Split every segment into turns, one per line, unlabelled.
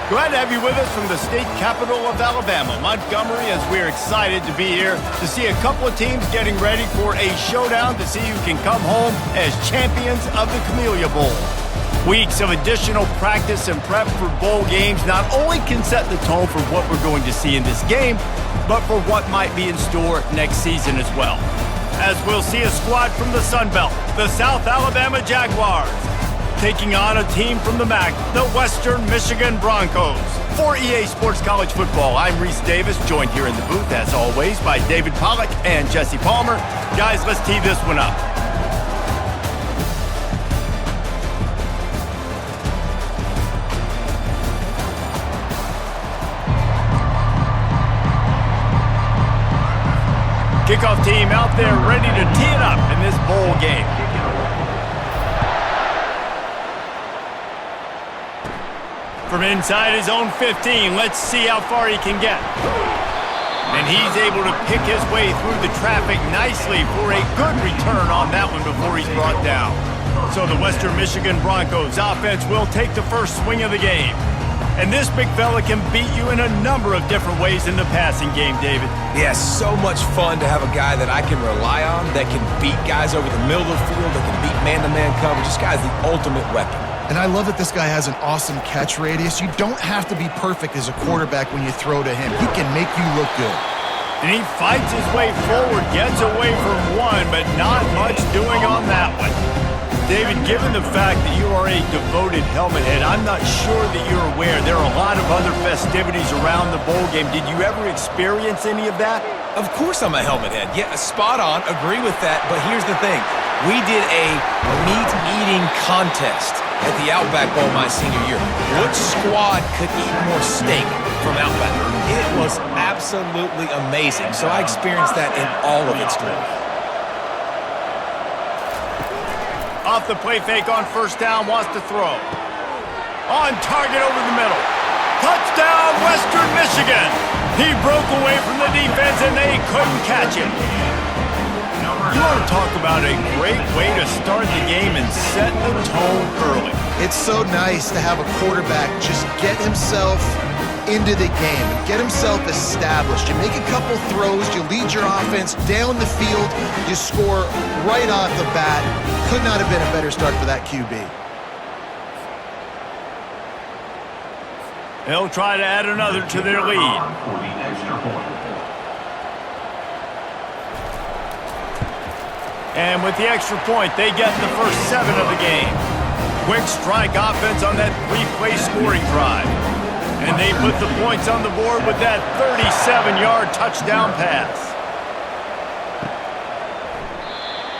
Glad to have you with us from the state capital of Alabama, Montgomery, as we're excited to be here to see a couple of teams getting ready for a showdown to see who can come home as champions of the Camellia Bowl. Weeks of additional practice and prep for bowl games not only can set the tone for what we're going to see in this game, but for what might be in store next season as well. As we'll see a squad from the Sun Belt, the South Alabama Jaguars, taking on a team from the MAC, the Western Michigan Broncos. For EA Sports College Football, I'm Reese Davis, joined here in the booth, as always, by David Pollack and Jesse Palmer. Guys, let's tee this one up. Kickoff team out there ready to tee it up in this bowl game. From inside his own 15, let's see how far he can get. And he's able to pick his way through the traffic nicely for a good return on that one before he's brought down. So the Western Michigan Broncos offense will take the first swing of the game. And this big fella can beat you in a number of different ways in the passing game, David.
Yeah, so much fun to have a guy that I can rely on, that can beat guys over the middle of the field, that can beat man-to-man coverage. This guy's the ultimate weapon.
And I love that this guy has an awesome catch radius. You don't have to be perfect as a quarterback when you throw to him. He can make you look good.
And he fights his way forward, gets away from one, but not much doing on that one. David, given the fact that you are a devoted helmet head, I'm not sure that you're aware there are a lot of other festivities around the bowl game. Did you ever experience any of that?
Of course I'm a helmet head. Yeah, spot on. Agree with that. But here's the thing. We did a meat-eating contest at the Outback Bowl my senior year. Which squad could eat more steak from Outback? It was absolutely amazing. So I experienced that in all of its glory.
Off the play fake on first down, wants to throw. On target over the middle. Touchdown, Western Michigan. He broke away from the defense and they couldn't catch him. You want to talk about a great way to start the game and set the tone early.
It's so nice to have a quarterback just get himself into the game, get himself established. You make a couple throws, you lead your offense down the field, you score right off the bat. Could not have been a better start for that QB.
They'll try to add another to their lead. And with the extra point, they get the first 7 of the game. Quick strike offense on that 3-play scoring drive. And they put the points on the board with that 37-yard touchdown pass.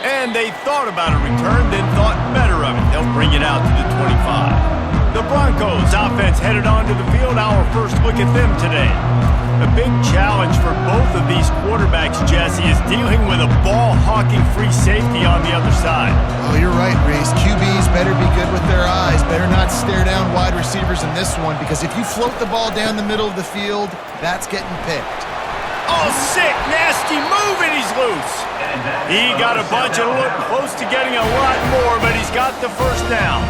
And they thought about a return, then thought better of it. They'll bring it out to the 25. The Broncos offense headed onto the field. Our first look at them today. A big challenge for both of these quarterbacks, Jesse, is dealing with a ball-hawking free safety on the other side.
Oh, you're right, Reese. QBs better be good with their eyes. Better not stare down wide receivers in this one, because if you float the ball down the middle of the field, that's getting picked.
Oh, sick, nasty move, and he's loose. He got a bunch and looked close to getting a lot more, but he's got the first down.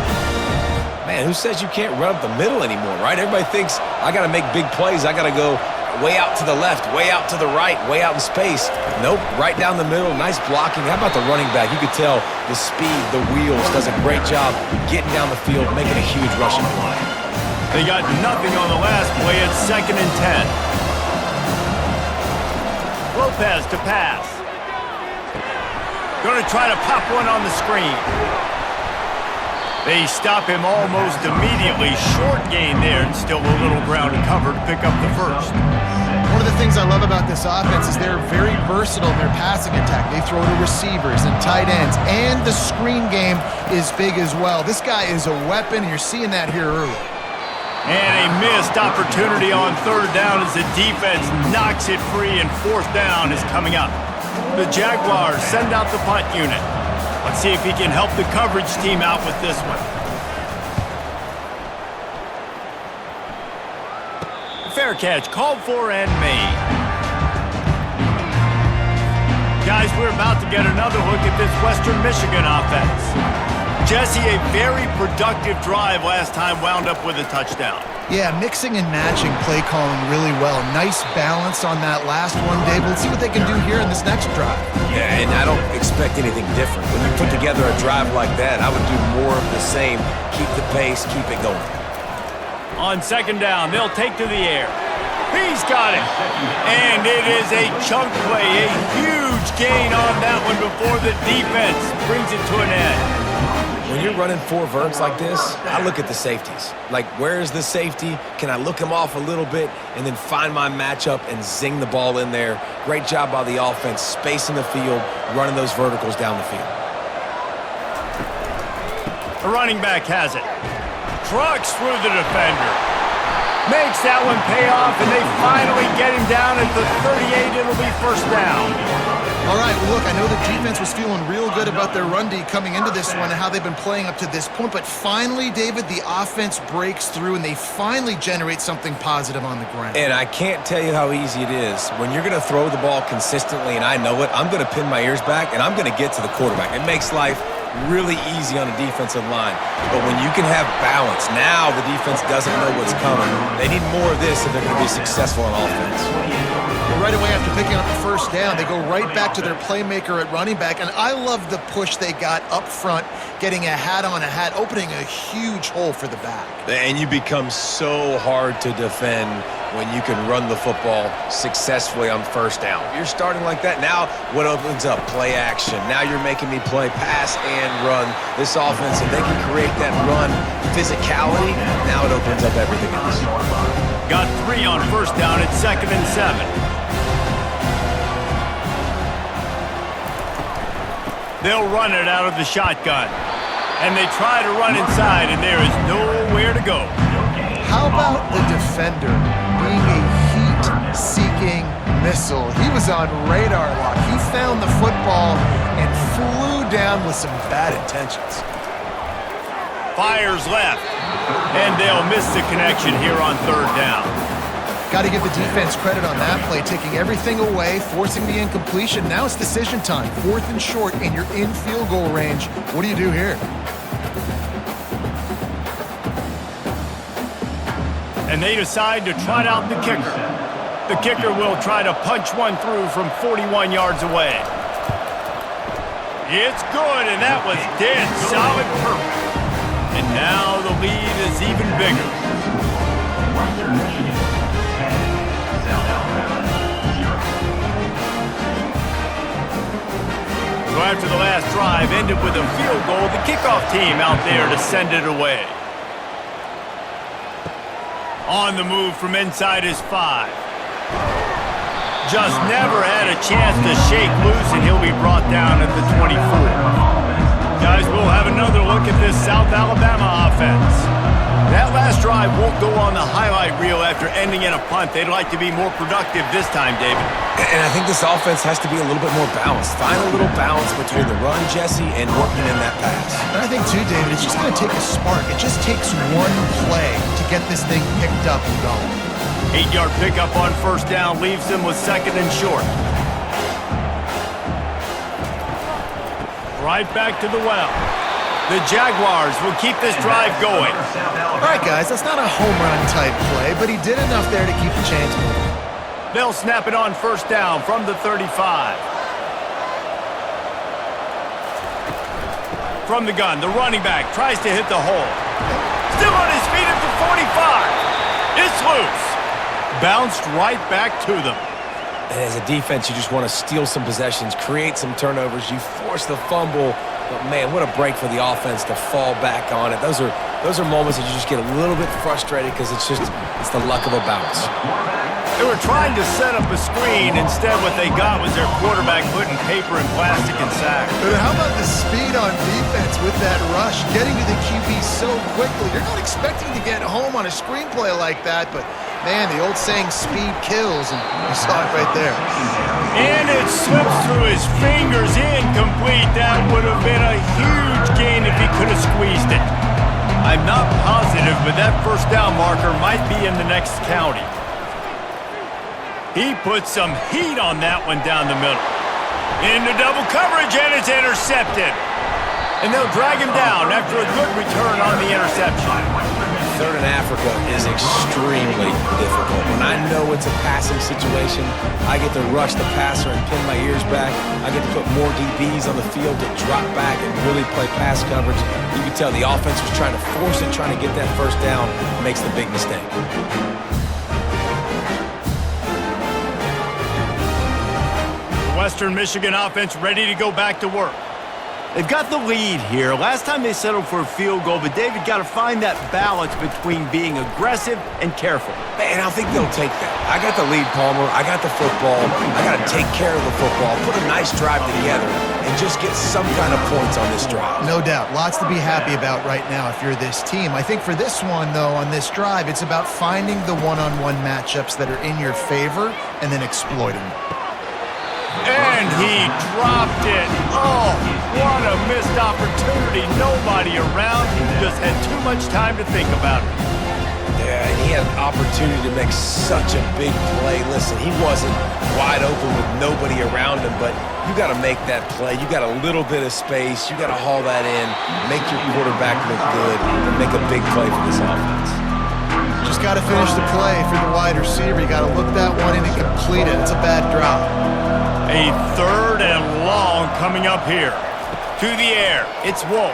Man, who says you can't run up the middle anymore, right? Everybody thinks I got to make big plays. I got to go way out to the left, way out to the right, way out in space. Nope, right down the middle, nice blocking. How about the running back? You could tell the speed, the wheels, does a great job getting down the field, making a huge rushing play.
They got nothing on the last play. It's 2nd and 10. Lopez to pass. Going to try to pop one on the screen. They stop him almost immediately. Short gain there, and still a little ground to cover to pick up the first.
One of the things I love about this offense is they're very versatile in their passing attack. They throw to receivers and tight ends, and the screen game is big as well. This guy is a weapon, and you're seeing that here early.
And a missed opportunity on 3rd down as the defense knocks it free, and 4th down is coming up. The Jaguars send out the punt unit. Let's see if he can help the coverage team out with this one. Fair catch, called for and made. Guys, we're about to get another look at this Western Michigan offense. Jesse, a very productive drive last time wound up with a touchdown.
Yeah, mixing and matching play calling really well. Nice balance on that last one, Dave. Let's see what they can do here in this next drive.
Yeah, and I don't expect anything different. When you put together a drive like that, I would do more of the same. Keep the pace, keep it going.
On second down, they'll take to the air. He's got it. And it is a chunk play, a huge gain on that one before the defense brings it to an end.
When you're running 4 verts like this, I look at the safeties. Like, where is the safety? Can I look him off a little bit and then find my matchup and zing the ball in there? Great job by the offense, spacing the field, running those verticals down the field.
The running back has it. Trucks through the defender. Makes that one pay off, and they finally get him down at the 38. It'll be first down.
All right, well, look, I know the defense was feeling real good about their run D coming into this one and how they've been playing up to this point, but finally, David, the offense breaks through and they finally generate something positive on the ground.
And I can't tell you how easy it is. When you're going to throw the ball consistently, and I know it, I'm going to pin my ears back, and I'm going to get to the quarterback. It makes life really easy on a defensive line. But when you can have balance, now the defense doesn't know what's coming. They need more of this if they're going to be successful on offense.
Right away after picking up the first down, they go right back to their playmaker at running back, and I love the push they got up front, getting a hat on a hat, opening a huge hole for the back.
And you become so hard to defend when you can run the football successfully on first down. If you're starting like that, now what opens up? Play action. Now you're making me play pass and run. This offense, if they can create that run physicality, now it opens up everything else.
Got 3 on first down at 2nd and 7. They'll run it out of the shotgun. And they try to run inside, and there is nowhere to go.
How about the defender being a heat-seeking missile? He was on radar lock. He found the football and flew down with some bad intentions.
Fires left, and they'll miss the connection here on 3rd down.
Got to give the defense credit on that play, taking everything away, forcing the incompletion. Now it's decision time. 4th and short, and you're in field goal range. What do you do here?
And they decide to trot out the kicker. The kicker will try to punch one through from 41 yards away. It's good, and that was dead solid perfect. And now the lead is even bigger. So after the last drive ended with a field goal, the kickoff team out there to send it away. On the move from inside his 5. Just never had a chance to shake loose, and he'll be brought down at the 24. Guys, we'll have another look at this South Alabama offense. That last drive won't go on the highlight reel after ending in a punt. They'd like to be more productive this time, David.
And I think this offense has to be a little bit more balanced. Find a little balance between the run, Jesse, and working in that pass.
And I think, too, David, it's just going to take a spark. It just takes one play to get this thing picked up and going.
8-yard pickup on first down leaves them with 2nd and short. Right back to the well. The Jaguars will keep this drive going.
All right, guys, that's not a home run type play, but he did enough there to keep the chains moving.
They'll snap it on first down from the 35. From the gun, the running back tries to hit the hole. Still on his feet at the 45. It's loose. Bounced right back to them.
And as a defense, you just want to steal some possessions, create some turnovers. You force the fumble. But, man, what a break for the offense to fall back on it. Those are moments that you just get a little bit frustrated because it's the luck of a bounce.
They were trying to set up a screen. Instead, what they got was their quarterback putting paper and plastic in sacks.
But how about the speed on defense with that rush, getting to the QB so quickly? You're not expecting to get home on a screenplay like that, but, man, the old saying, speed kills, and you saw it right there.
And it slips through his fingers, incomplete. That would have been a huge gain if he could have squeezed it. I'm not positive, but that first down marker might be in the next county. He put some heat on that one down the middle. Into double coverage, and it's intercepted. And they'll drag him down after a good return on the interception.
Third in Africa is extremely difficult. When I know it's a passing situation, I get to rush the passer and pin my ears back. I get to put more DBs on the field to drop back and really play pass coverage. You can tell the offense was trying to force it, trying to get that first down, makes the big mistake.
The Western Michigan offense ready to go back to work. They've got the lead here. Last time they settled for a field goal, but David got to find that balance between being aggressive and careful.
And I think they'll take that. I got the lead, Palmer. I got the football. I got to take care of the football, put a nice drive together, and just get some kind of points on this drive.
No doubt. Lots to be happy about right now if you're this team. I think for this one, though, on this drive, it's about finding the one-on-one matchups that are in your favor and then exploiting them.
And he dropped it. Oh, what a missed opportunity. Nobody around. He just had too much time to think about it.
Yeah, and he had an opportunity to make such a big play. Listen, he wasn't wide open with nobody around him, but you got to make that play. You got a little bit of space. You got to haul that in, make your quarterback look good, and make a big play for this offense.
Just got to finish the play for the wide receiver. You got to look that one in and complete it. It's a bad drop.
A third and long coming up here. To the air. It's Wolf.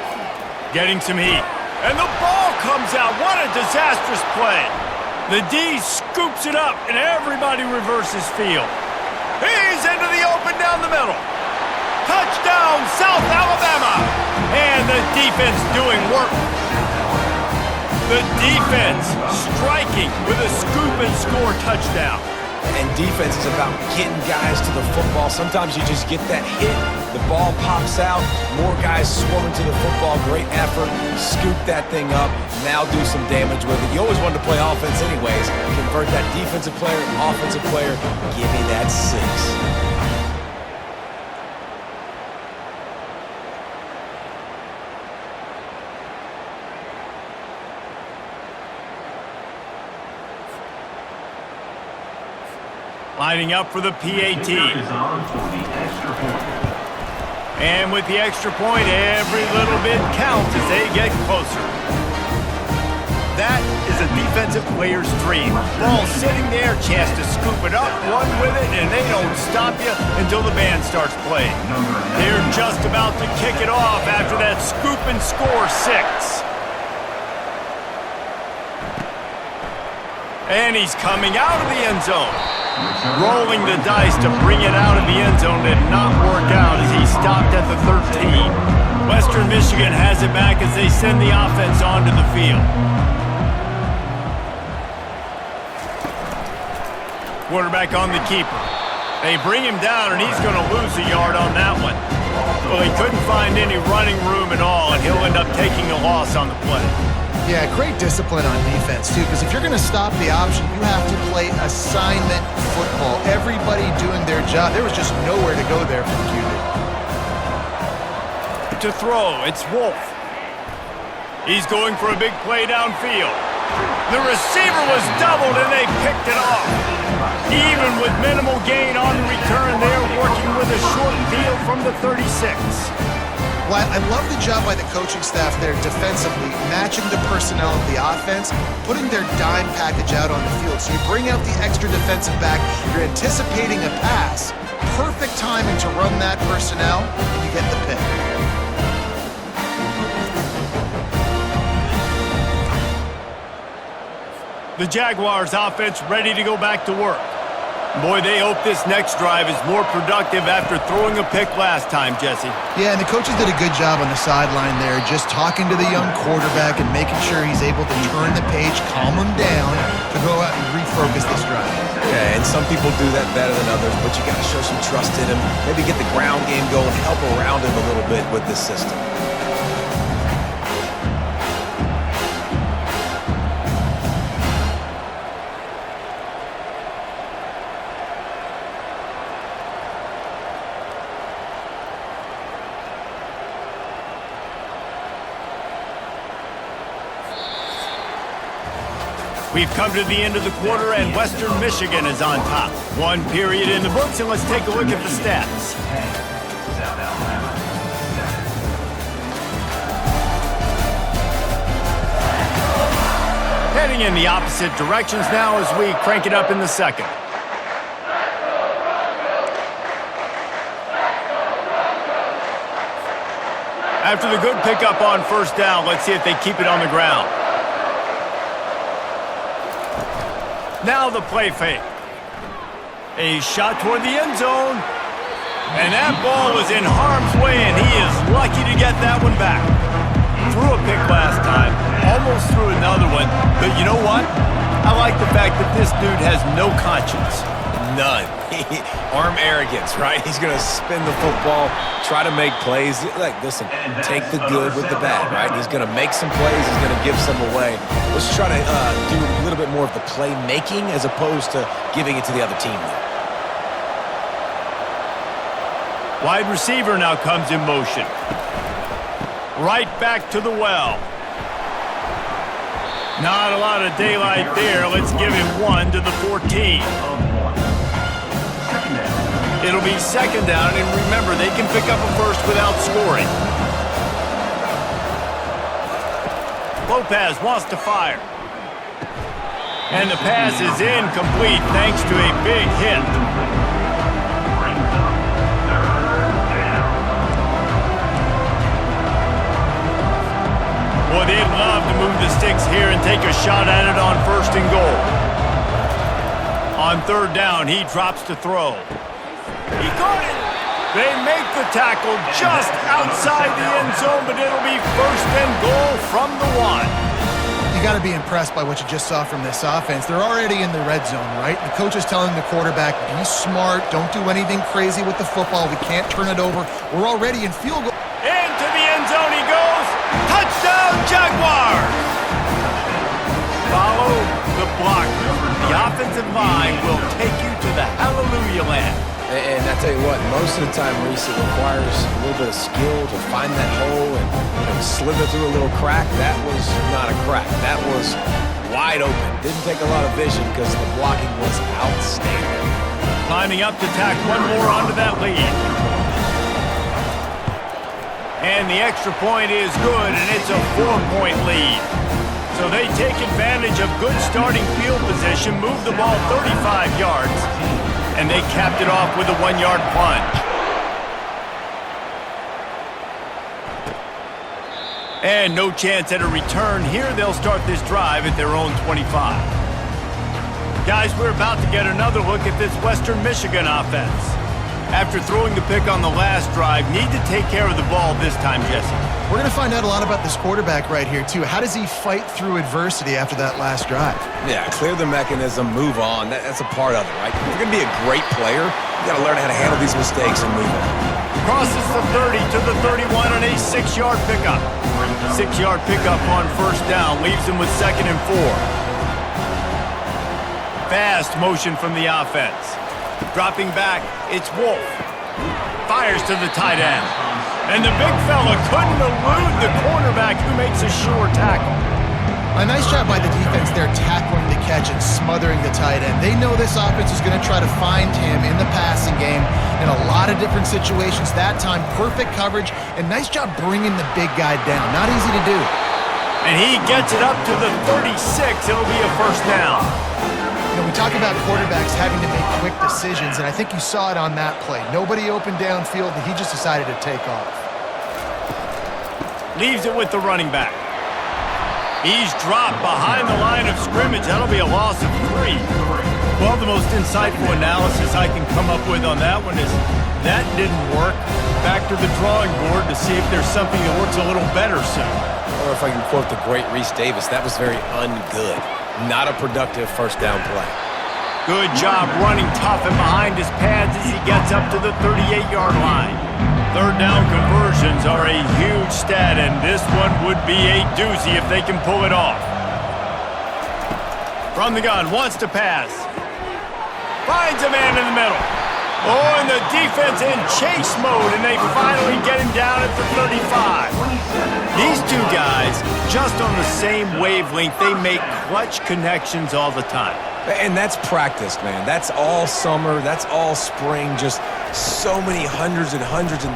Getting some heat. And the ball comes out. What a disastrous play. The D scoops it up, and everybody reverses field. He's into the open down the middle. Touchdown, South Alabama. And the defense doing work. The defense striking with a scoop and score touchdown.
And defense is about getting guys to the football. Sometimes you just get that hit, the ball pops out, more guys swarming to the football, great effort, scoop that thing up, now do some damage with it. You always wanted to play offense anyways. Convert that defensive player, offensive player, give me that 6.
Lining up for the PAT. And with the extra point, every little bit counts as they get closer. That is a defensive player's dream. Ball sitting there, chance to scoop it up, run with it, and they don't stop you until the band starts playing. They're just about to kick it off after that scoop and score 6. And he's coming out of the end zone. Rolling the dice to bring it out of the end zone did not work out as he stopped at the 13. Western Michigan has it back as they send the offense onto the field. Quarterback on the keeper. They bring him down, and he's going to lose a yard on that one. Well, he couldn't find any running room at all, and he'll end up taking a loss on the play.
Yeah, great discipline on defense, too, because if you're going to stop the option, you have to play assignment football. Everybody doing their job. There was just nowhere to go there from QB.
To throw, it's Wolf. He's going for a big play downfield. The receiver was doubled, and they picked it off. Even with minimal gain on the return, they're working with a short field from the 36.
Well, I love the job by the coaching staff there defensively, matching the personnel of the offense, putting their dime package out on the field. So you bring out the extra defensive back, you're anticipating a pass. Perfect timing to run that personnel, and you get the pick.
The Jaguars offense ready to go back to work. Boy, they hope this next drive is more productive after throwing a pick last time, Jesse.
Yeah, and the coaches did a good job on the sideline there, just talking to the young quarterback and making sure he's able to turn the page, calm him down, to go out and refocus this drive.
Yeah, and some people do that better than others, but you got to show some trust in him, maybe get the ground game going, help around him a little bit with this system.
We've come to the end of the quarter, and Western Michigan is on top. 1 period in the books, and let's take a look at the stats. Heading in the opposite directions now as we crank it up in the second. After the good pickup on first down, let's see if they keep it on the ground. Now the play fake. A shot toward the end zone. And that ball was in harm's way, and he is lucky to get that one back. Threw a pick last time, almost threw another one. But you know what? I like the fact that this dude has no conscience.
None. Arm arrogance, right? He's going to spin the football, try to make plays. Like, listen, take the good with the bad, right? He's going to make some plays. He's going to give some away. Let's try to do a little bit more of the play-making as opposed to giving it to the other team.
Wide receiver now comes in motion. Right back to the well. Not a lot of daylight there. Let's give him 1 to the 14. It'll be second down, and remember, they can pick up a first without scoring. Lopez wants to fire. And the pass is incomplete thanks to a big hit. Well, they'd love to move the sticks here and take a shot at it on first and goal. On third down, he drops to throw. He got it. They make the tackle just outside the end zone, but it'll be first and goal from the 1.
You got to be impressed by what you just saw from this offense. They're already in the red zone, right? The coach is telling the quarterback, be smart, don't do anything crazy with the football. We can't turn it over. We're already in field goal.
Into the end zone he goes. Touchdown, Jaguars! Follow the block. The offensive line will take you to the hallelujah land.
And I tell you what, most of the time, Reese, it requires a little bit of skill to find that hole and slither through a little crack. That was not a crack. That was wide open. Didn't take a lot of vision because the blocking was outstanding.
Lining up to tack one more onto that lead. And the extra point is good, and it's a 4-point lead. So they take advantage of good starting field position, move the ball 35 yards, and they capped it off with a 1-yard plunge. And no chance at a return here. They'll start this drive at their own 25. Guys, we're about to get another look at this Western Michigan offense. After throwing the pick on the last drive, need to take care of the ball this time, Jesse.
We're going to find out a lot about this quarterback right here, too. How does he fight through adversity after that last drive?
Yeah, clear the mechanism, move on. That's a part of it, right? If you're going to be a great player, you got to learn how to handle these mistakes and move on.
Crosses the 30 to the 31 on a 6-yard pickup. 6-yard pickup on first down leaves him with 2nd and 4. Fast motion from the offense. Dropping back, it's Wolf. Fires to the tight end. And the big fella couldn't elude the cornerback who makes a sure tackle.
A nice job by the defense there tackling the catch and smothering the tight end. They know this offense is going to try to find him in the passing game in a lot of different situations. That time, perfect coverage, and nice job bringing the big guy down. Not easy to do.
And he gets it up to the 36. It'll be a first down.
You know, we talk about quarterbacks having to make quick decisions, and I think you saw it on that play. Nobody open downfield, and he just decided to take off.
Leaves it with the running back. He's dropped behind the line of scrimmage. That'll be a loss of 3. Well, the most insightful analysis I can come up with on that one is that didn't work. Back to the drawing board to see if there's something that works a little better soon.
Or if I can quote the great Reese Davis, that was very ungood. Not a productive first down play.
Good job running tough and behind his pads as he gets up to the 38-yard line. Third down conversions are a huge stat, and this one would be a doozy if they can pull it off. From the gun, wants to pass. Finds a man in the middle. Oh, and the defense in chase mode, and they finally get him down at the 35. These two guys, just on the same wavelength, they make clutch connections all the time.
And that's practice, man. That's all summer. That's all spring. Just so many hundreds and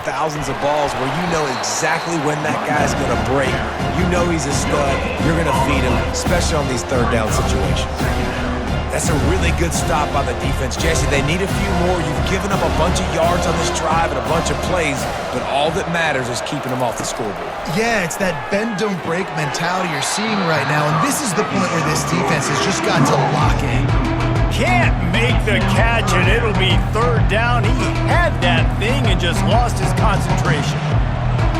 thousands of balls where you know exactly when that guy's going to break. You know he's a stud. You're going to feed him, especially on these third down situations. That's a really good stop by the defense. Jesse, they need a few more. You've given up a bunch of yards on this drive and a bunch of plays, but all that matters is keeping them off the scoreboard.
Yeah, it's that bend, don't break mentality you're seeing right now, and this is the point where this defense has just got to lock in.
Can't make the catch, and it'll be third down. He had that thing and just lost his concentration.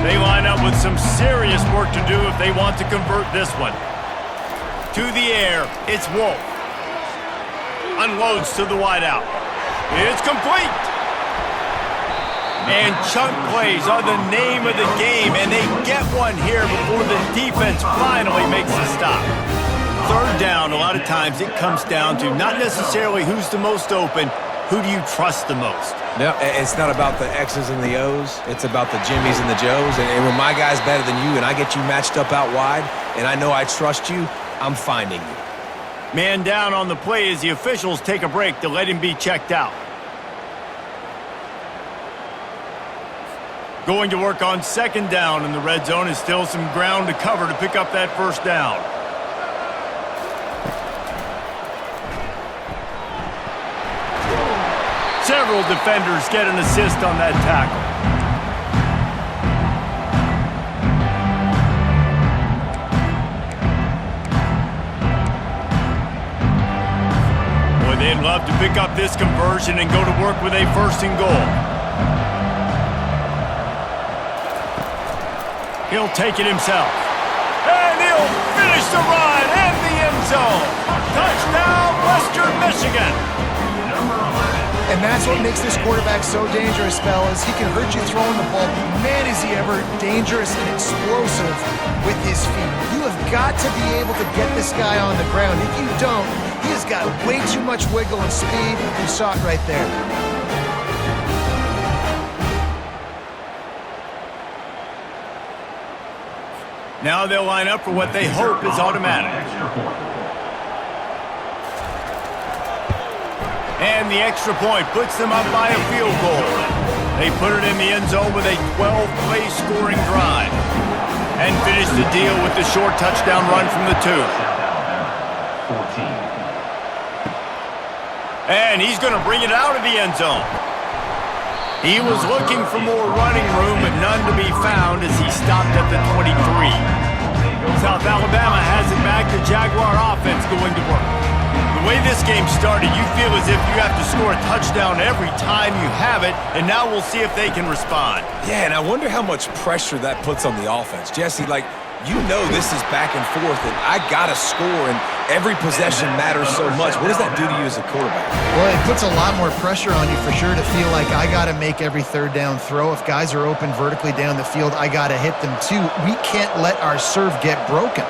They line up with some serious work to do if they want to convert this one. To the air, it's Wolf. Unloads to the wideout. It's complete. And chunk plays are the name of the game, and they get one here before the defense finally makes a stop. Third down, a lot of times it comes down to not necessarily who's the most open, who do you trust the most?
No, it's not about the X's and the O's. It's about the Jimmys and the Joes. And when my guy's better than you and I get you matched up out wide and I know I trust you, I'm finding you.
Man down on the play as the officials take a break to let him be checked out. Going to work on second down in the red zone is still some ground to cover to pick up that first down. Several defenders get an assist on that tackle. Boy, they'd love to pick up this conversion and go to work with a first and goal. He'll take it himself. And he'll finish the run in the end zone. Touchdown, Western Michigan.
And that's what makes this quarterback so dangerous, fellas. He can hurt you throwing the ball. Man, is he ever dangerous and explosive with his feet. You have got to be able to get this guy on the ground. If you don't, he has got way too much wiggle and speed. You saw it right there.
Now they'll line up for what they hope is automatic. And the extra point puts them up by a field goal. They put it in the end zone with a 12-play scoring drive. And finish the deal with the short touchdown run from the 2. And he's going to bring it out of the end zone. He was looking for more running room, but none to be found as he stopped at the 23. South Alabama has it back. The Jaguar offense going to work. The way this game started, you feel as if you have to score a touchdown every time you have it, and now we'll see if they can respond.
Yeah, and I wonder how much pressure that puts on the offense. Jesse, like, you know this is back and forth, and I got to score, and every possession matters so much. What does that do to you as a quarterback?
Well, it puts a lot more pressure on you for sure to feel like I got to make every third down throw. If guys are open vertically down the field, I got to hit them too. We can't let our serve get broken.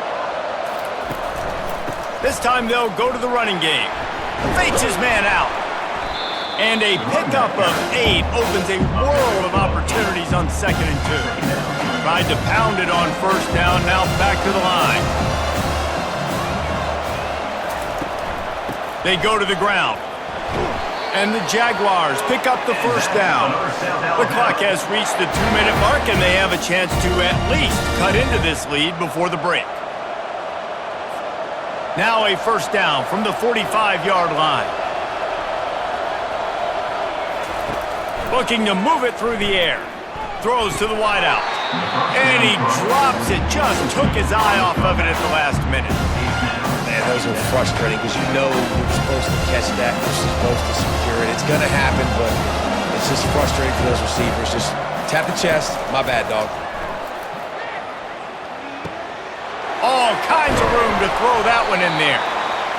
This time they'll go to the running game. Fakes his man out. And a pickup of 8 opens a world of opportunities on 2nd and 2. Tried to pound it on first down, now back to the line. They go to the ground. And the Jaguars pick up the first down. The clock has reached the 2-minute mark, and they have a chance to at least cut into this lead before the break. Now a first down from the 45-yard line. Looking to move it through the air. Throws to the wideout. And he drops it. Just took his eye off of it at the last minute.
Man, those are frustrating because you know you're supposed to catch that. You're supposed to secure it. It's going to happen, but it's just frustrating for those receivers. Just tap the chest. My bad, dog.
All kinds of room to throw that one in there.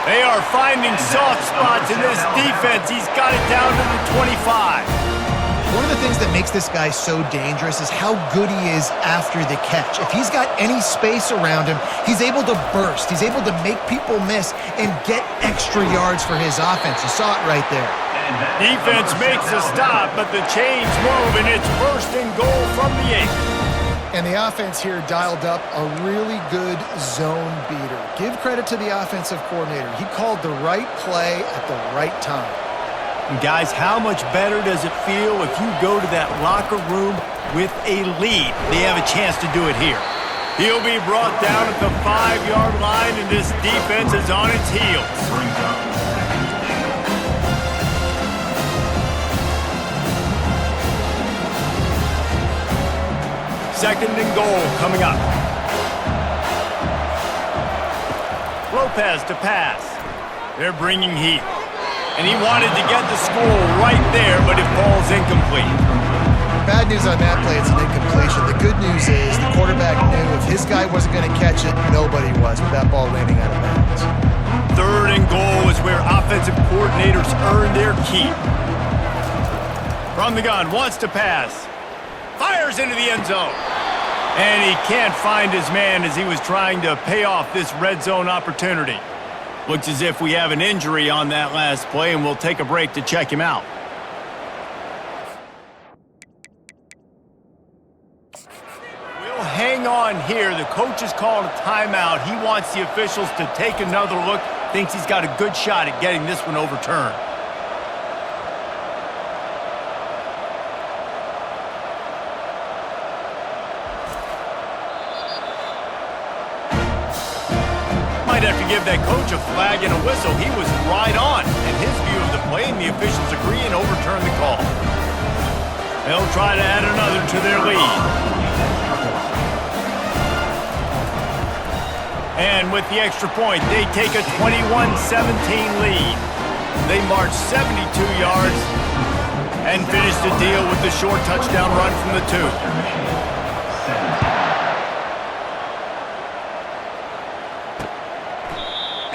They are finding soft spots in this defense. He's got it down to the 25.
One of the things that makes this guy so dangerous is how good he is after the catch. If he's got any space around him, he's able to burst. He's able to make people miss and get extra yards for his offense. You saw it right there.
Defense makes a stop, but the chains move, and it's first and goal from the 8.
And the offense here dialed up a really good zone beater. Give credit to the offensive coordinator. He called the right play at the right time.
And guys, how much better does it feel if you go to that locker room with a lead? They have a chance to do it here. He'll be brought down at the 5-yard line, and this defense is on its heels. Second and goal coming up. Lopez to pass. They're bringing heat. And he wanted to get the score right there, but it falls incomplete.
Bad news on that play, it's an incompletion. The good news is the quarterback knew if his guy wasn't going to catch it, nobody was with that ball landing out of bounds.
Third and goal is where offensive coordinators earn their keep. From the gun, wants to pass. Fires into the end zone. And he can't find his man as he was trying to pay off this red zone opportunity. Looks as if we have an injury on that last play, and we'll take a break to check him out. We'll hang on here. The coach has called a timeout. He wants the officials to take another look. Thinks he's got a good shot at getting this one overturned. Might have to give that coach a flag and a whistle. He was right on in his view of the play, and the officials agree and overturn the call. They'll try to add another to their lead. And with the extra point, they take a 21-17 lead. They march 72 yards and finish the deal with the short touchdown run from the 2.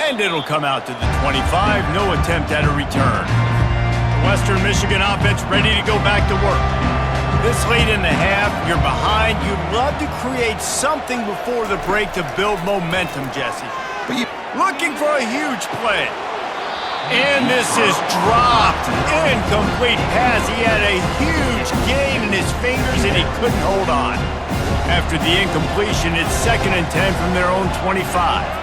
And it'll come out to the 25. No attempt at a return. The Western Michigan offense ready to go back to work. This late in the half, you're behind. You'd love to create something before the break to build momentum, Jesse. Looking for a huge play. And this is dropped. Incomplete pass. He had a huge gain in his fingers, and he couldn't hold on. After the incompletion, it's 2nd and 10 from their own 25.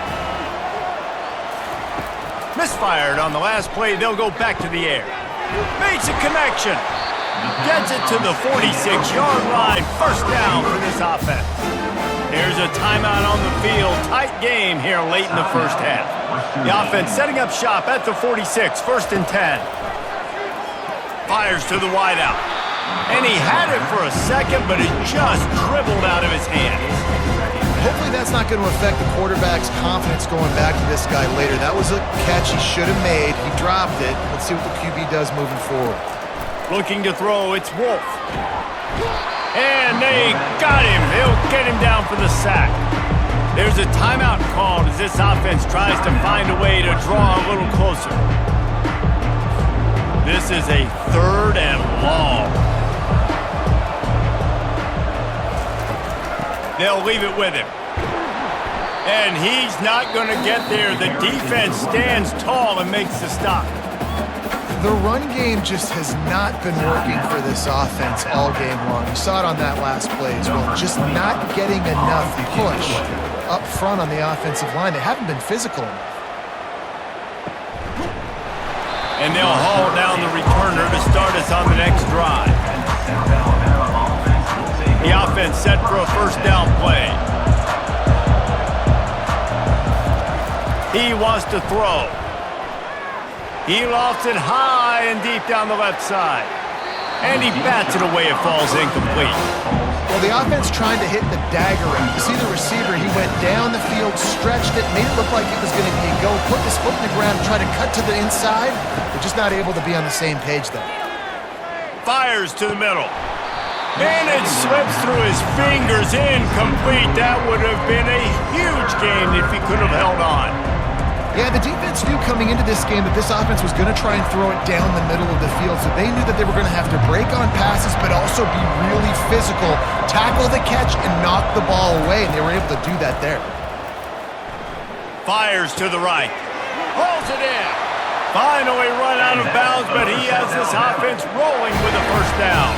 Misfired on the last play. They'll go back to the air. Makes a connection. Gets it to the 46-yard line. First down for this offense. There's a timeout on the field. Tight game here late in the first half. The offense setting up shop at the 46. 1st and 10. Fires to the wideout. And he had it for a second, but it just dribbled out of his hands.
Hopefully that's not going to affect the quarterback's confidence going back to this guy later. That was a catch he should have made. He dropped it. Let's see what the QB does moving forward.
Looking to throw, it's Wolf. And they got him. They'll get him down for the sack. There's a timeout called as this offense tries to find a way to draw a little closer. This is a 3rd and long. They'll leave it with him. And he's not going to get there. The defense stands tall and makes the stop.
The run game just has not been working for this offense all game long. You saw it on that last play as well. Just not getting enough push up front on the offensive line. They haven't been physical enough.
And they'll haul down the returner to start us on the next drive. The offense set for a first down play. He wants to throw. He lofts it high and deep down the left side. And he bats it away. It falls incomplete.
Well, the offense trying to hit the dagger. You see the receiver, he went down the field, stretched it, made it look like it was going to be a go, put his foot in the ground, tried to cut to the inside. They're just not able to be on the same page there.
Fires to the middle. And it slips through his fingers, incomplete. That would have been a huge gain if he could have held on.
Yeah, the defense knew coming into this game that this offense was going to try and throw it down the middle of the field, so they knew that they were going to have to break on passes but also be really physical, tackle the catch, and knock the ball away, and they were able to do that there.
Fires to the right. Holds it in. Finally run out of bounds, but he has this offense rolling with a first down.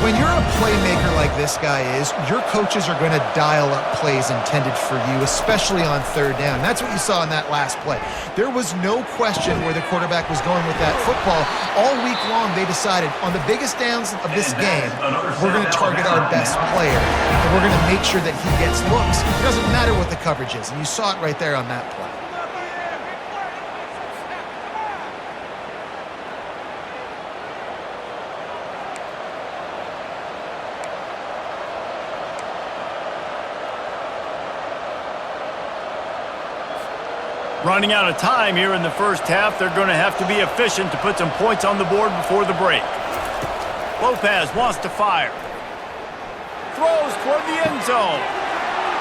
When you're a playmaker like this guy is, your coaches are going to dial up plays intended for you, especially on third down. That's what you saw in that last play. There was no question where the quarterback was going with that football. All week long, they decided on the biggest downs of this game, we're going to target our best player, and we're going to make sure that he gets looks. It doesn't matter what the coverage is, and you saw it right there on that play.
Running out of time here in the first half, they're going to have to be efficient to put some points on the board before the break. Lopez wants to fire. Throws toward the end zone.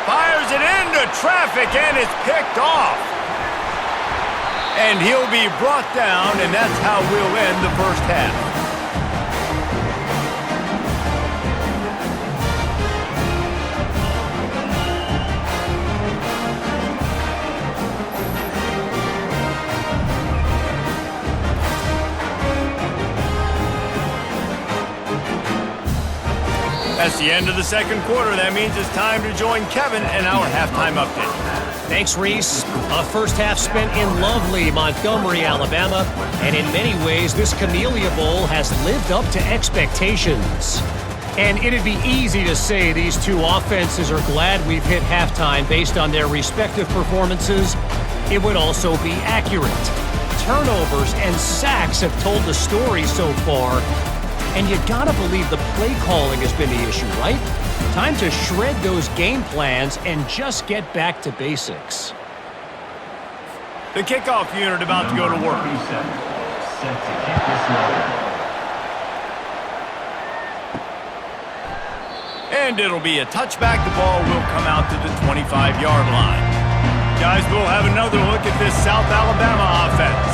Fires it into traffic, and it's picked off. And he'll be brought down, and that's how we'll end the first half. That's the end of the second quarter. That means it's time to join Kevin and our halftime update.
Thanks, Reese. A first half spent in lovely Montgomery, Alabama, and in many ways, this Camellia Bowl has lived up to expectations. And it'd be easy to say these two offenses are glad we've hit halftime based on their respective performances. It would also be accurate. Turnovers and sacks have told the story so far. And you gotta believe the play calling has been the issue, right? Time to shred those game plans and just get back to basics.
The kickoff unit about to go to work. And it'll be a touchback. The ball will come out to the 25-yard line. Guys, we'll have another look at this South Alabama offense.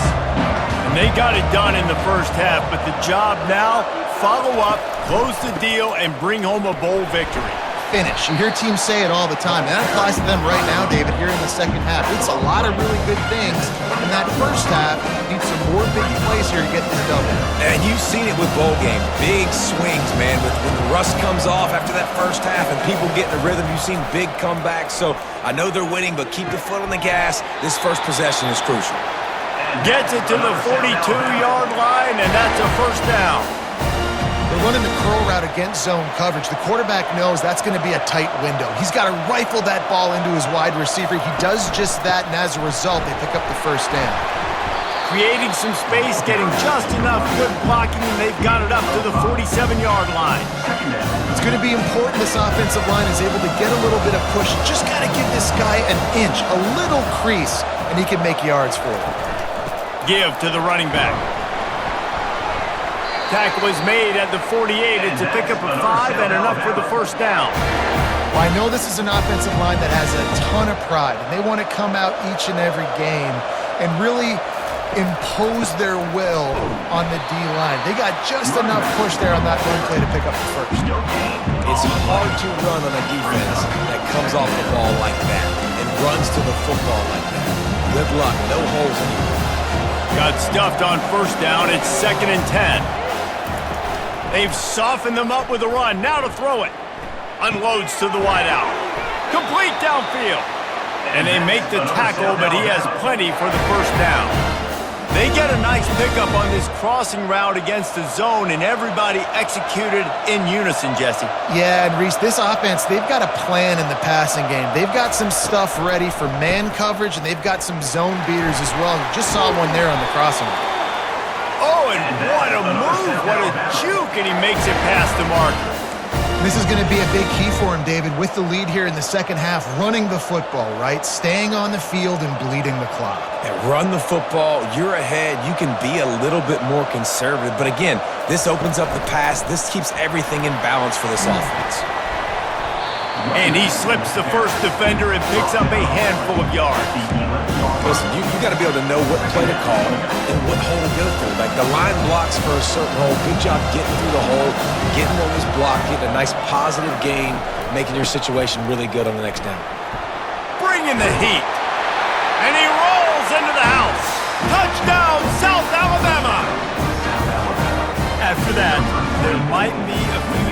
And they got it done in the first half, but the job now, follow up, close the deal, and bring home a bowl victory.
Finish. You hear teams say it all the time. And that applies to them right now, David, here in the second half. It's a lot of really good things. In that first half, need some more big plays here to get this double.
And you've seen it with bowl game. Big swings, man. When the rust comes off after that first half and people get in a rhythm, you've seen big comebacks. So I know they're winning, but keep the foot on the gas. This first possession is crucial.
Gets it to the 42-yard line, and that's a first down.
They're running the curl route against zone coverage. The quarterback knows that's going to be a tight window. He's got to rifle that ball into his wide receiver. He does just that, and as a result, they pick up the first down.
Creating some space, getting just enough good blocking, and they've got it up to the 47-yard line.
It's going to be important this offensive line is able to get a little bit of push. Just got to give this guy an inch, a little crease, and he can make yards for it.
Give to the running back. Tackle is made at the 48. It's a pickup of 5 and enough for the first down.
Well, I know this is an offensive line that has a ton of pride, and they want to come out each and every game and really impose their will on the D-line. They got just enough push there on that run play to pick up the first.
It's hard to run on a defense that comes off the ball like that and runs to the football like that. Good luck. No holes anymore.
Got stuffed on first down. It's 2nd and 10. They've softened them up with a run. Now to throw it. Unloads to the wideout. Complete downfield. And they make the tackle, but he has plenty for the first down. They get a nice pickup on this crossing route against the zone, and everybody executed in unison, Jesse.
Yeah, and Reese, this offense, they've got a plan in the passing game. They've got some stuff ready for man coverage, and they've got some zone beaters as well. You just saw one there on the crossing route.
Oh, and what a move, what a juke, and he makes it past the marker.
This is going to be a big key for him, David, with the lead here in the second half, running the football, right? Staying on the field and bleeding the clock.
And run the football, you're ahead, you can be a little bit more conservative. But again, this opens up the pass. This keeps everything in balance for this offense.
And he slips the first defender and picks up a handful of yards.
Listen, you got to be able to know what play to call and what hole to go through. Like the line blocks for a certain hole. Good job getting through the hole, getting on this block, getting a nice positive gain, making your situation really good on the next down.
Bringing the heat. And he rolls into the house. Touchdown, South Alabama. After that, there might be a few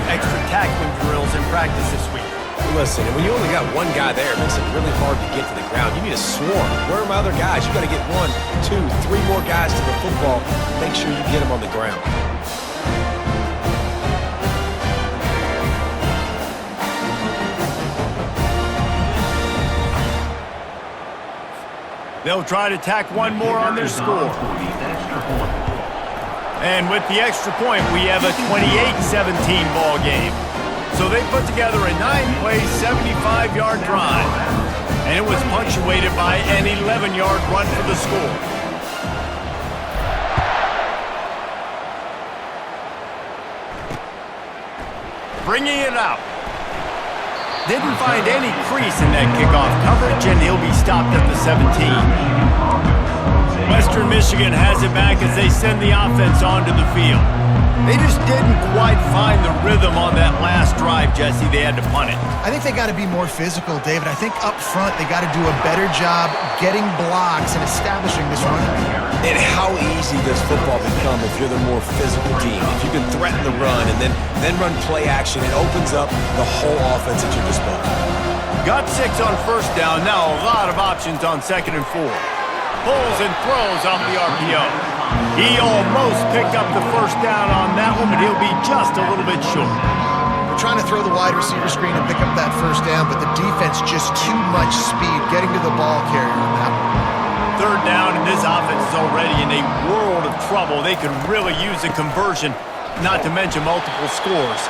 tackling drills in practice this week.
Listen, and when you only got one guy there, it makes it really hard to get to the ground. You need a swarm. Where are my other guys? You got to get 1, 2, 3 more guys to the football. Make sure you get them on the ground.
They'll try to tack one more on their score. And with the extra point, we have a 28-17 ball game. So they put together a 9-play, 75-yard drive. And it was punctuated by an 11-yard run for the score. Bringing it out. Didn't find any crease in that kickoff coverage, and he'll be stopped at the 17. Western Michigan has it back as they send the offense onto the field. They just didn't quite find the rhythm on that last drive, Jesse. They had to punt it.
I think they got to be more physical, David. I think up front they got to do a better job getting blocks and establishing this run.
And how easy does football become if you're the more physical team? If you can threaten the run and then run play action, it opens up the whole offense at your disposal.
Got 6 on first down. Now a lot of options on 2nd and 4. Pulls and throws off the RPO. He almost picked up the first down on that one, but he'll be just a little bit short.
We're trying to throw the wide receiver screen and pick up that first down, but the defense just too much speed getting to the ball carrier on that one.
3rd down, and this offense is already in a world of trouble. They could really use a conversion, not to mention multiple scores.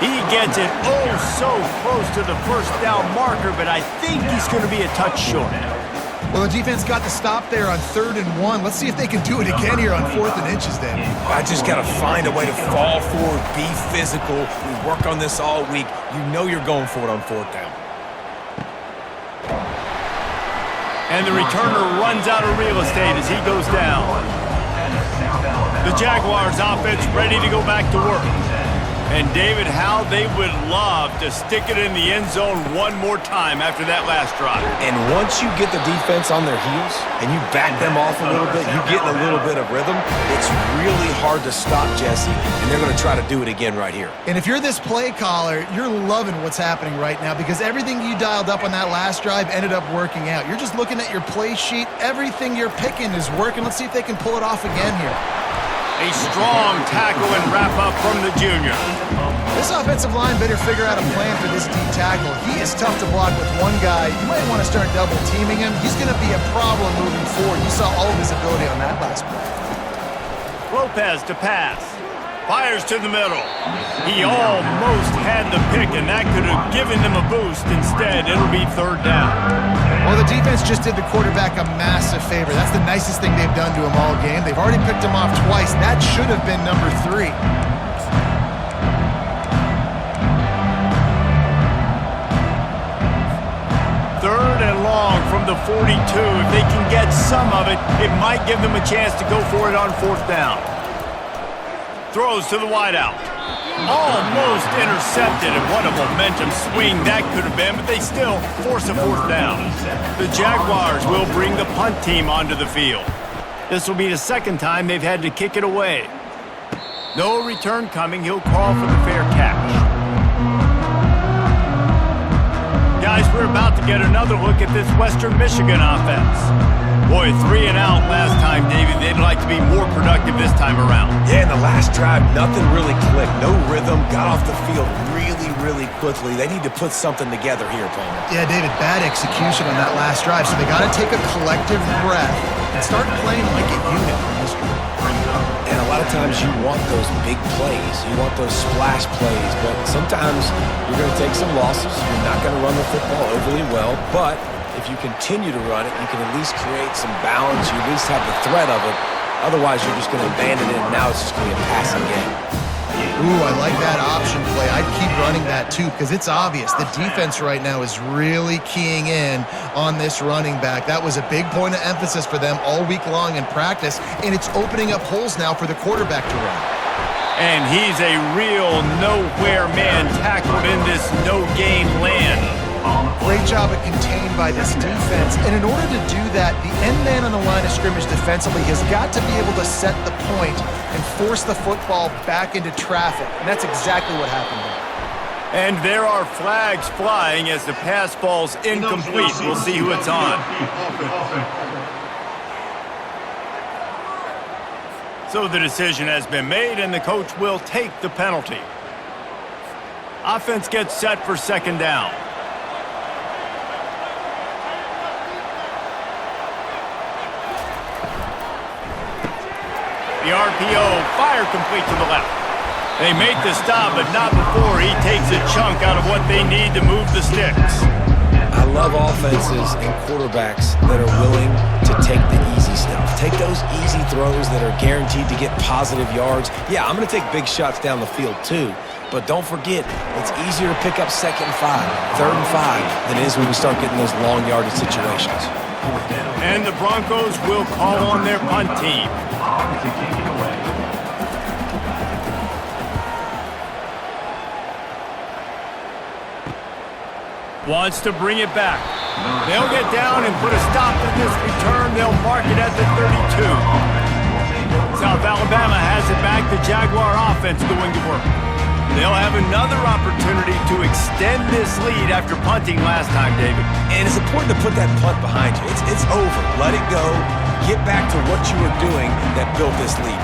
He gets it so close to the first down marker, but I think he's going to be a touch short.
Well, the defense got the stop there on 3rd and 1. Let's see if they can do it again here on 4th and inches, then.
I just got to find a way to fall forward, be physical. We work on this all week. You know you're going for it on 4th down.
And the returner runs out of real estate as he goes down. The Jaguars offense ready to go back to work. And David, how they would love to stick it in the end zone one more time after that last drive.
And once you get the defense on their heels and you back them off a little bit, you get in a little bit of rhythm, it's really hard to stop Jesse, and they're going to try to do it again right here.
And if you're this play caller, you're loving what's happening right now because everything you dialed up on that last drive ended up working out. You're just looking at your play sheet. Everything you're picking is working. Let's see if they can pull it off again here.
A strong tackle and wrap-up from the junior.
This offensive line better figure out a plan for this D tackle. He is tough to block with one guy. You might want to start double-teaming him. He's going to be a problem moving forward. You saw all of his ability on that last play.
Lopez to pass. Fires to the middle. He almost had the pick, and that could have given them a boost. Instead, it'll be 3rd down.
Well, the defense just did the quarterback a massive favor. That's the nicest thing they've done to him all game. They've already picked him off twice. That should have been number 3.
Third and long from the 42. If they can get some of it, it might give them a chance to go for it on 4th down. Throws to the wideout. Almost intercepted, and what a momentum swing that could have been, but they still force a 4th down. The Jaguars will bring the punt team onto the field. This will be the 2nd time they've had to kick it away. No return coming. He'll call for the fair catch. Guys, we're about to get another look at this Western Michigan offense. Boy, 3 and out last time, David. They'd like to be more productive this time around.
Yeah, in the last drive, nothing really clicked. No rhythm, got off the field really quickly. They need to put something together here, Paul.
Yeah, David, bad execution on that last drive, so they got to take a collective breath and start playing like a unit from this group.
And a lot of times you want those big plays. You want those splash plays, but sometimes you're going to take some losses. You're not going to run the football overly well, but if you continue to run it, you can at least create some balance. You at least have the threat of it. Otherwise, you're just going to abandon it, and now it's just going to be a passing game.
Ooh, I like that option play. I'd keep running that, too, because it's obvious. The defense right now is really keying in on this running back. That was a big point of emphasis for them all week long in practice, and it's opening up holes now for the quarterback to run.
And he's a real nowhere man tackled in this no-gain land.
Great job of contained by this defense. And in order to do that, the end man on the line of scrimmage defensively has got to be able to set the point and force the football back into traffic. And that's exactly what happened there.
And there are flags flying as the pass falls incomplete. We'll see who it's on. So the decision has been made, and the coach will take the penalty. Offense gets set for second down. The RPO, fire complete to the left. They make the stop, but not before he takes a chunk out of what they need to move the sticks.
I love offenses and quarterbacks that are willing to take the easy stuff. Take those easy throws that are guaranteed to get positive yards. Yeah, I'm going to take big shots down the field too, but don't forget, it's easier to pick up 2nd and 5, 3rd and 5 than it is when we start getting those long yardage situations.
And the Broncos will call on their punt team. Wants to bring it back. They'll get down and put a stop to this return. They'll mark it at the 32. South Alabama has it back. The Jaguar offense going to work. They'll have another opportunity to extend this lead after punting last time, David.
And it's important to put that punt behind you. It's over. Let it go. Get back to what you were doing that built this lead.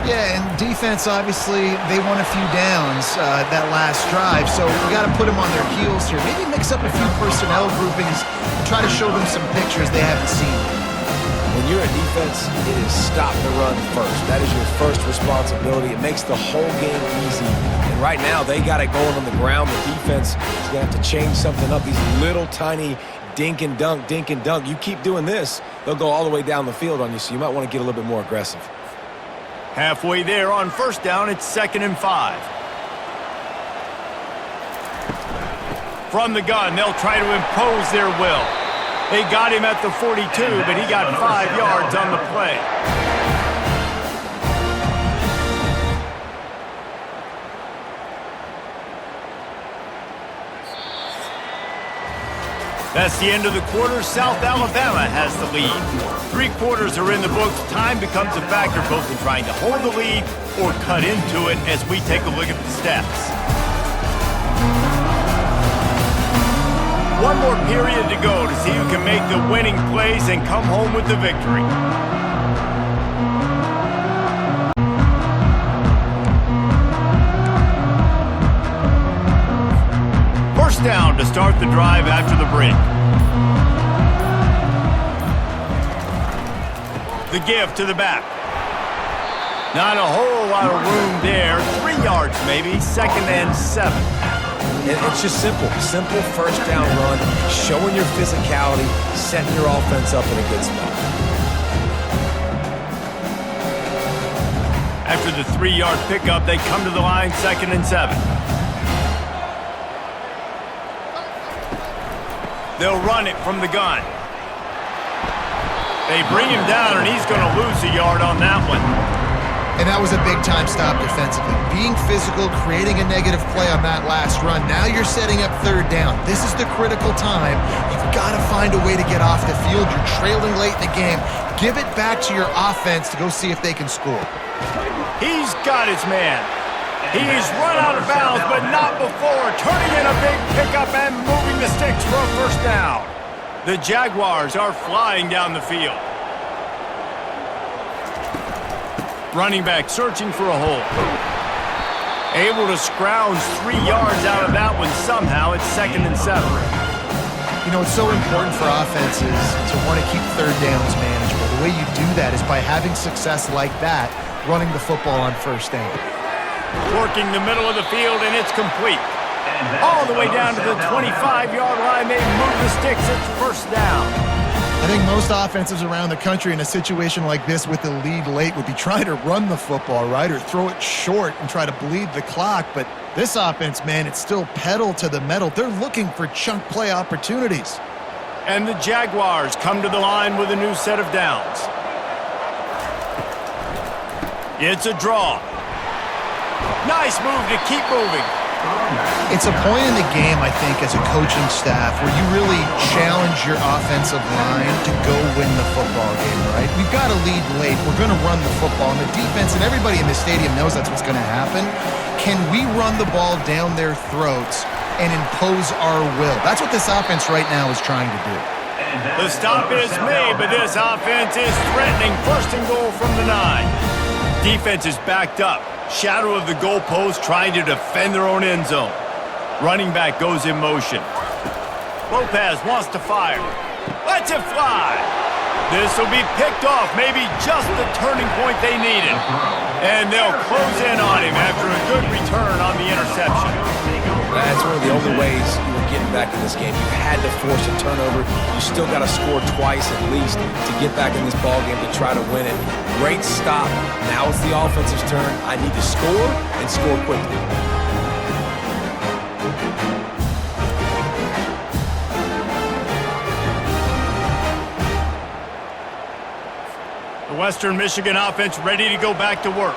Yeah, and defense, obviously, they won a few downs that last drive, so we got to put them on their heels here. Maybe mix up a few personnel groupings and try to show them some pictures they haven't seen.
When you're a defense, it is stop the run first. That is your first responsibility. It makes the whole game easy. And right now, they got it going on the ground. The defense is going to have to change something up. These little tiny dink and dunk, dink and dunk. You keep doing this, they'll go all the way down the field on you, so you might want to get a little bit more aggressive.
Halfway there on first down, it's 2nd and 5. From the gun, they'll try to impose their will. They got him at the 42, but he got 5 yards on the play. That's the end of the quarter. South Alabama has the lead. 3 quarters are in the books. Time becomes a factor both in trying to hold the lead or cut into it as we take a look at the stats. One more period to go to see who can make the winning plays and come home with the victory. First down to start the drive after the break. The give to the back. Not a whole lot of room there. 3 yards maybe, 2nd and 7.
It's just simple first down run, showing your physicality, setting your offense up in a good spot.
After the 3-yard pickup, they come to the line, 2nd and 7. They'll run it from the gun. They bring him down, and he's going to lose a yard on that one.
And that was a big-time stop defensively. Being physical, creating a negative play on that last run. Now you're setting up 3rd down. This is the critical time. You've got to find a way to get off the field. You're trailing late in the game. Give it back to your offense to go see if they can score.
He's got his man. He's run out of bounds, but not before. Turning in a big pickup and moving the sticks for a first down. The Jaguars are flying down the field. Running back searching for a hole. Able to scrounge 3 yards out of that one somehow. It's 2nd and 7.
You know, it's so important for offenses to want to keep 3rd downs manageable. The way you do that is by having success like that, running the football on first down.
Working the middle of the field, and it's complete. All the way down to the 25-yard line. They move the sticks. It's first down.
I think most offenses around the country in a situation like this with the lead late would be trying to run the football, right, or throw it short and try to bleed the clock. But this offense, man, it's still pedal to the metal. They're looking for chunk play opportunities.
And the Jaguars come to the line with a new set of downs. It's a draw. Nice move to keep moving.
It's a point in the game, I think, as a coaching staff where you really challenge your offensive line to go win the football game, right? We've got to lead late. We're going to run the football. And the defense and everybody in the stadium knows that's what's going to happen. Can we run the ball down their throats and impose our will? That's what this offense right now is trying to do.
The stop is made, but this offense is threatening. First and goal from the 9. Defense is backed up. Shadow of the goalpost, trying to defend their own end zone. Running back goes in motion. Lopez wants to fire. Lets it fly. This will be picked off. Maybe just the turning point they needed. And they'll close in on him after a good return on the interception.
That's one of the only ways you were getting back in this game. You had to force a turnover. You still got to score twice at least to get back in this ball game to try to win it. Great stop. Now it's the offensive's turn. I need to score and score quickly.
The Western Michigan offense ready to go back to work.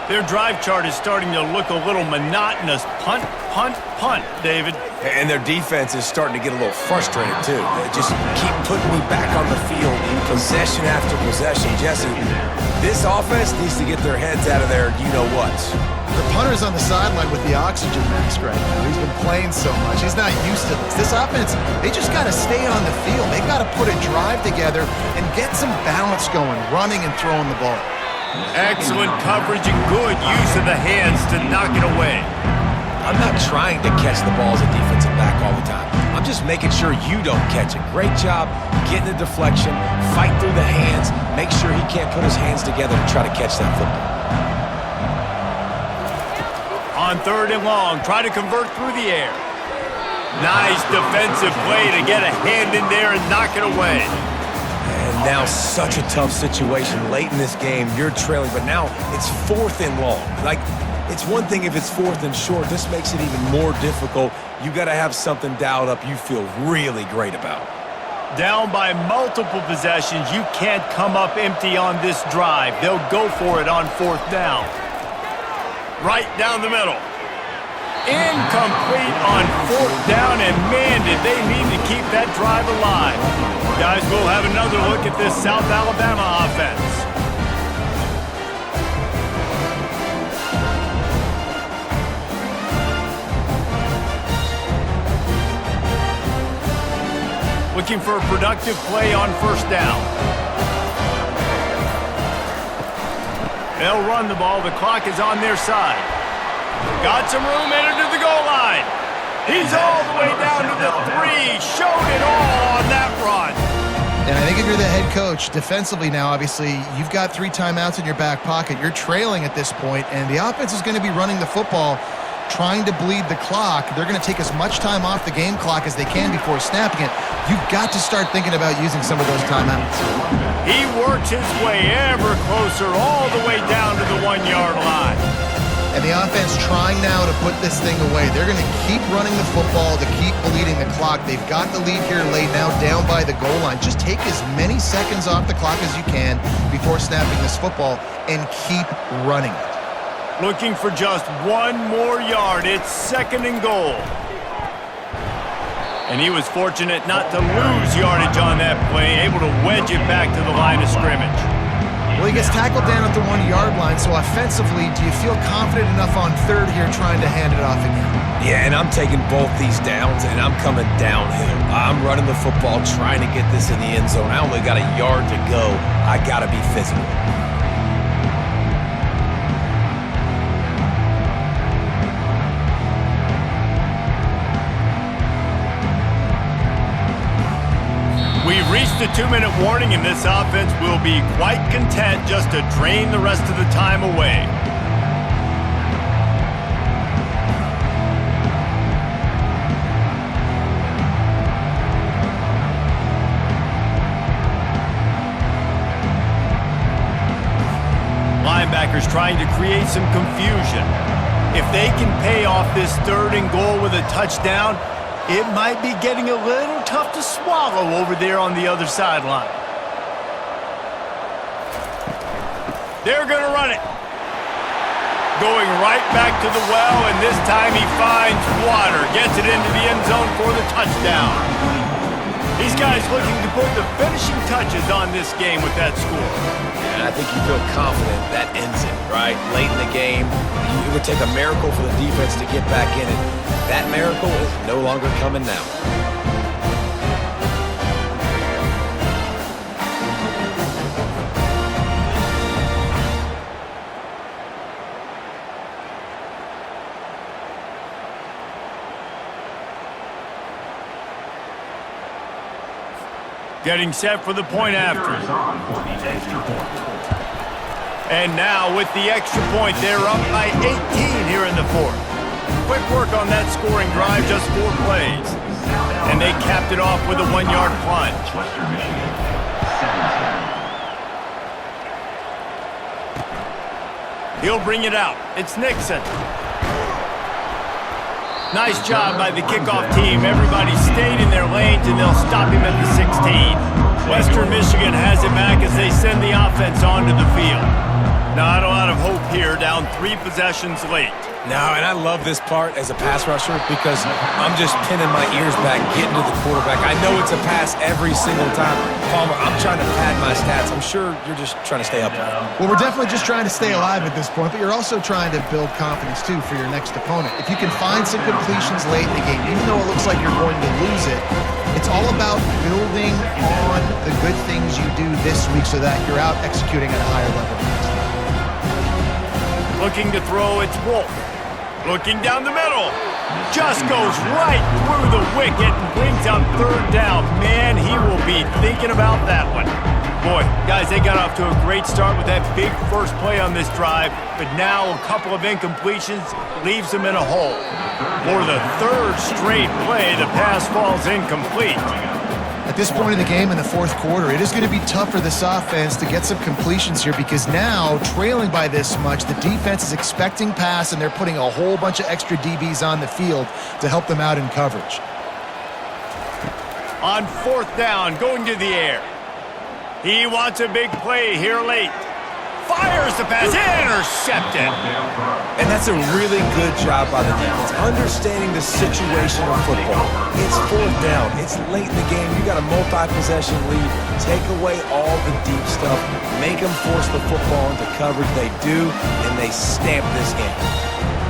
Their drive chart is starting to look a little monotonous. Punt, punt, punt, David.
And their defense is starting to get a little frustrated, too. They just keep putting me back on the field, possession after possession. Jesse, this offense needs to get their heads out of their you-know-whats.
The punter's on the sideline with the oxygen mask right now. He's been playing so much. He's not used to this. This offense, they just got to stay on the field. They got to put a drive together and get some balance going, running and throwing the ball.
Excellent coverage and good use of the hands to knock it away.
I'm not trying to catch the ball as a defensive back all the time. I'm just making sure you don't catch it. Great job getting the deflection, fight through the hands, make sure he can't put his hands together to try to catch that football.
On 3rd and long, try to convert through the air. Nice defensive play to get a hand in there and knock it away.
And now such a tough situation late in this game. You're trailing, but now it's 4th and long. Like, it's one thing if it's 4th and short. This makes it even more difficult. You got to have something dialed up you feel really great about.
Down by multiple possessions, you can't come up empty on this drive. They'll go for it on 4th down. Right down the middle. Incomplete on 4th down, and man, did they need to keep that drive alive. Guys, we'll have another look at this South Alabama offense. Looking for a productive play on 1st down. They'll run the ball. The clock is on their side. Got some room, entered to the goal line. He's all the way down to the 3. Showed it all on that run.
And I think if you're the head coach, defensively now, obviously, you've got 3 timeouts in your back pocket. You're trailing at this point, and the offense is going to be running the football, trying to bleed the clock. They're going to take as much time off the game clock as they can before snapping it. You've got to start thinking about using some of those timeouts.
He works his way ever closer, all the way down to the 1-yard line.
And the offense trying now to put this thing away. They're going to keep running the football to keep bleeding the clock. They've got the lead here late now down by the goal line. Just take as many seconds off the clock as you can before snapping this football and keep running it.
Looking for just 1 more yard. It's 2nd and goal. And he was fortunate not to lose yardage on that play, able to wedge it back to the line of scrimmage.
Well, he gets tackled down at the 1-yard line, so offensively, do you feel confident enough on 3rd here trying to hand it off again?
Yeah, and I'm taking both these downs, and I'm coming downhill. I'm running the football, trying to get this in the end zone. I only got a yard to go. I got to be physical.
We've reached the 2-minute warning, and this offense will be quite content just to drain the rest of the time away. Linebackers trying to create some confusion. If they can pay off this 3rd and goal with a touchdown, it might be getting a little tough to swallow over there on the other sideline. They're going to run it. going right back to the well, and this time he finds water. Gets it into the end zone for the touchdown. These guys looking to put the finishing touches on this game with that score.
And I think you feel confident that ends it, right? Late in the game, it would take a miracle for the defense to get back in it. That miracle is no longer coming now.
Getting set for the point after. And now with the extra point, they're up by 18 here in the fourth. Quick work on that scoring drive, just 4 plays. And they capped it off with a 1-yard plunge. He'll bring it out. It's Nixon. Nice job by the kickoff team. Everybody stayed in their lanes, and they'll stop him at the 16. Western Michigan has it back as they send the offense onto the field. Not a lot of hope here, down 3 possessions late.
No, and I love this part as a pass rusher because I'm just pinning my ears back, getting to the quarterback. I know it's a pass every single time. Palmer, I'm trying to pad my stats. I'm sure you're just trying to stay up there.
Well, we're definitely just trying to stay alive at this point, but you're also trying to build confidence, too, for your next opponent. If you can find some completions late in the game, even though it looks like you're going to lose it, it's all about building on the good things you do this week so that you're out executing at a higher level.
Looking to throw, it's Wolf. Looking down the middle. Just goes right through the wicket and brings up 3rd down. Man, he will be thinking about that one. Boy, guys, they got off to a great start with that big first play on this drive, but now a couple of incompletions leaves them in a hole. For the 3rd straight play, the pass falls incomplete.
At this point in the game, in the 4th quarter, it is going to be tough for this offense to get some completions here because now, trailing by this much, the defense is expecting pass, and they're putting a whole bunch of extra DBs on the field to help them out in coverage.
On 4th down, going to the air. He wants a big play here late. Fires the pass, intercepted.
And that's a really good job by the defense, understanding the situation of football. It's 4th down. It's late in the game. You got a multi-possession lead. Take away all the deep stuff. Make them force the football into coverage. They do, and they stamp this game.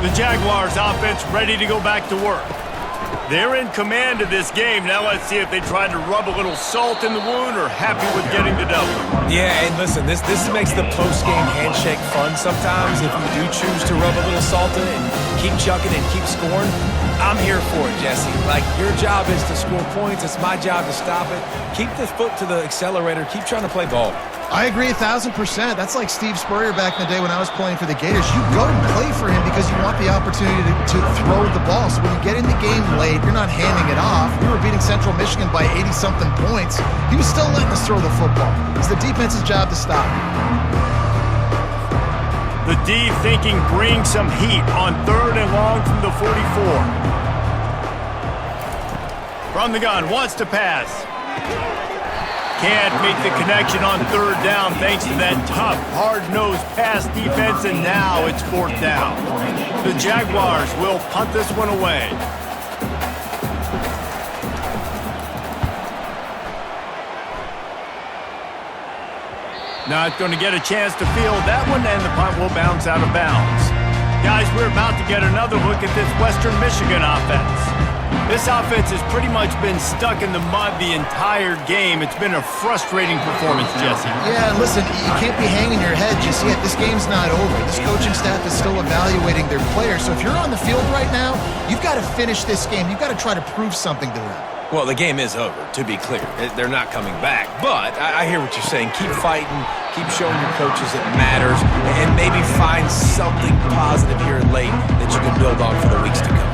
The Jaguars offense ready to go back to work. They're in command of this game. Now let's see if they try to rub a little salt in the wound or happy with getting the W.
Yeah, and listen, this makes the post-game handshake fun sometimes. If you do choose to rub a little salt in it and keep chucking and keep scoring, I'm here for it, Jesse. Like, your job is to score points. It's my job to stop it. Keep the foot to the accelerator. Keep trying to play ball.
I agree 1,000%. That's like Steve Spurrier back in the day when I was playing for the Gators. You go and play for him because you want the opportunity to throw the ball. So when you get in the game late, you're not handing it off. We were beating Central Michigan by 80-something points. He was still letting us throw the football. It's the defense's job to stop.
The D thinking bring some heat on 3rd and long from the 44. From the gun, wants to pass. Can't make the connection on 3rd down thanks to that tough, hard-nosed pass defense, and now it's 4th down. The Jaguars will punt this one away. Not going to get a chance to field that one, and the punt will bounce out of bounds. Guys, we're about to get another look at this Western Michigan offense. This offense has pretty much been stuck in the mud the entire game. It's been a frustrating performance, Jesse.
Yeah, listen, you can't be hanging your head just yet. This game's not over. This coaching staff is still evaluating their players. So if you're on the field right now, you've got to finish this game. You've got to try to prove something to them.
Well, the game is over, to be clear. They're not coming back. But I hear what you're saying. Keep fighting. Keep showing your coaches it matters. And maybe find something positive here late that you can build on for the weeks to come.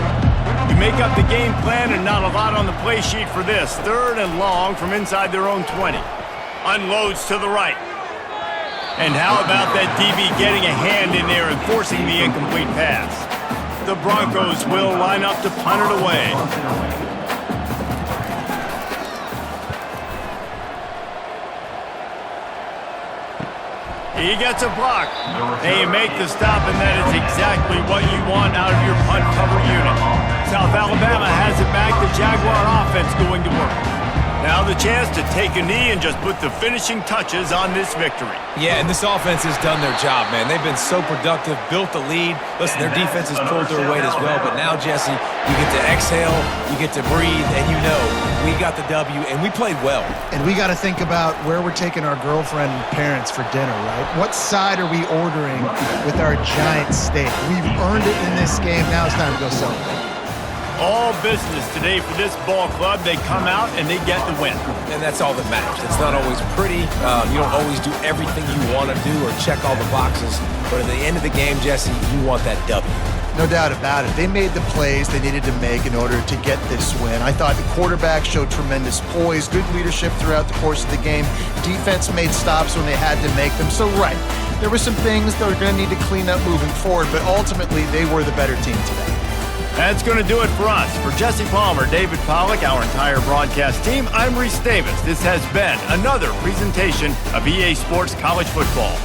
You make up the game plan and not a lot on the play sheet for this. 3rd and long from inside their own 20. Unloads to the right. And how about that DB getting a hand in there and forcing the incomplete pass? The Broncos will line up to punt it away. He gets a block. They make the stop, and that is exactly what you want out of your punt cover unit. South Alabama has it back. The Jaguar offense going to work. Now the chance to take a knee and just put the finishing touches on this victory.
Yeah, and this offense has done their job, man. They've been so productive, built the lead. Listen, their defense has pulled their weight as well. But now, Jesse, you get to exhale, you get to breathe, and you know we got the W, and we played well.
And we got to think about where we're taking our girlfriend and parents for dinner, right? What side are we ordering with our giant steak? We've earned it in this game. Now it's time to go celebrate.
All business today for this ball club. They come out and they get the win.
And that's all that matters. It's not always pretty. You don't always do everything you want to do or check all the boxes. But at the end of the game, Jesse, you want that W.
No doubt about it. They made the plays they needed to make in order to get this win. I thought the quarterback showed tremendous poise, good leadership throughout the course of the game. Defense made stops when they had to make them. So, right, there were some things that were going to need to clean up moving forward, but ultimately they were the better team today.
That's going to do it for us. For Jesse Palmer, David Pollack, our entire broadcast team, I'm Reese Davis. This has been another presentation of EA Sports College Football.